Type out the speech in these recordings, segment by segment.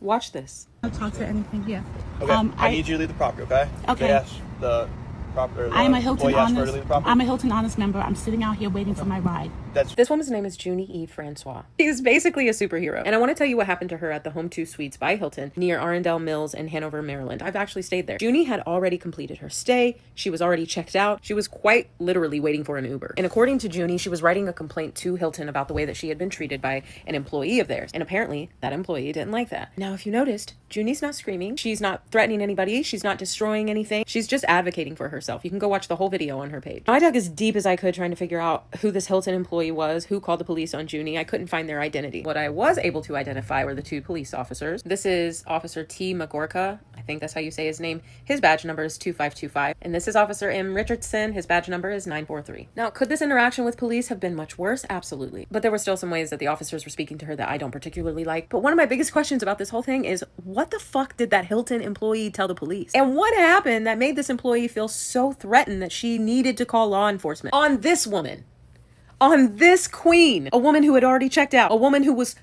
watch this. I'll talk to anything, yeah. Okay, I need you to leave the property, okay? Okay. They asked the property. I am a Hilton Honest. I'm I'm a Hilton Honest member. I'm sitting out here waiting for my ride. This woman's name is Juny E. Francois. She's basically a superhero. And I want to tell you what happened to her at the Home 2 Suites by Hilton near Arundel Mills in Hanover, Maryland. I've actually stayed there. Juny had already completed her stay. She was already checked out. She was quite literally waiting for an Uber. And according to Juny, she was writing a complaint to Hilton about the way that she had been treated by an employee of theirs. And apparently that employee didn't like that. Now, if you noticed, Juny's not screaming. She's not threatening anybody. She's not destroying anything. She's just advocating for herself. You can go watch the whole video on her page. I dug as deep as I could trying to figure out who this Hilton employee was, who called the police on Juny. I couldn't find their identity. What I was able to identify were the two police officers. This is Officer T. Magorka. I think that's how you say his name. His badge number is 2525. And this is Officer M. Richardson. His badge number is 943. Now, could this interaction with police have been much worse? Absolutely. But there were still some ways that the officers were speaking to her that I don't particularly like. But one of my biggest questions about this whole thing is, what the fuck did that Hilton employee tell the police? And what happened that made this employee feel so threatened that she needed to call law enforcement on this woman? On this queen, a woman who had already checked out, a woman who was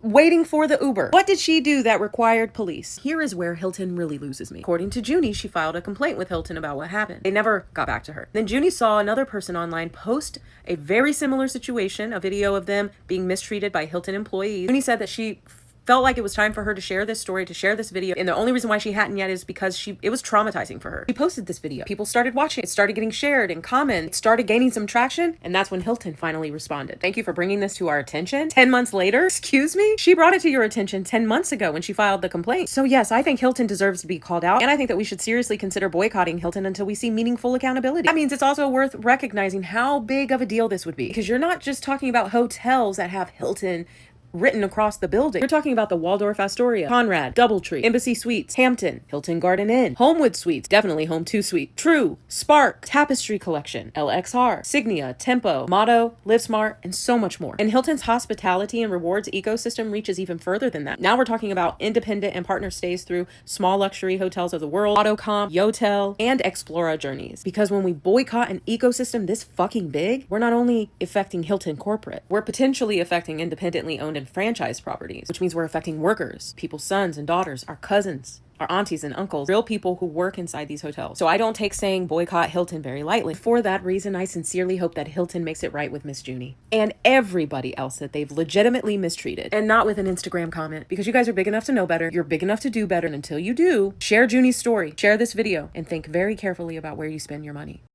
waiting for the Uber. What did she do that required police? Here is where Hilton really loses me. According to Juny, she filed a complaint with Hilton about what happened. They never got back to her. Then Juny saw another person online post a very similar situation, a video of them being mistreated by Hilton employees. Juny said that she felt like it was time for her to share this story, to share this video. And the only reason why she hadn't yet is because it was traumatizing for her. She posted this video. People started watching. It started getting shared and commented. It started gaining some traction. And that's when Hilton finally responded. Thank you for bringing this to our attention. 10 months later, excuse me? She brought it to your attention 10 months ago when she filed the complaint. So yes, I think Hilton deserves to be called out. And I think that we should seriously consider boycotting Hilton until we see meaningful accountability. That means it's also worth recognizing how big of a deal this would be. Because you're not just talking about hotels that have Hilton written across the building. We're talking about the Waldorf Astoria, Conrad, Doubletree, Embassy Suites, Hampton, Hilton Garden Inn, Homewood Suites, definitely Home 2 Suite, True, Spark, Tapestry Collection, LXR, Signia, Tempo, Motto, LiveSmart, and so much more. And Hilton's hospitality and rewards ecosystem reaches even further than that. Now we're talking about independent and partner stays through small luxury hotels of the world, AutoComp, Yotel, and Explora journeys. Because when we boycott an ecosystem this fucking big, we're not only affecting Hilton corporate, we're potentially affecting independently owned and franchise properties, which means we're affecting workers, people's sons and daughters, our cousins, our aunties and uncles, real people who work inside these hotels. So I don't take saying boycott Hilton very lightly. For that reason, I sincerely hope that Hilton makes it right with Miss Juny and everybody else that they've legitimately mistreated, and not with an Instagram comment, because you guys are big enough to know better. You're big enough to do better. And until you do, share Juny's story, share this video, and think very carefully about where you spend your money.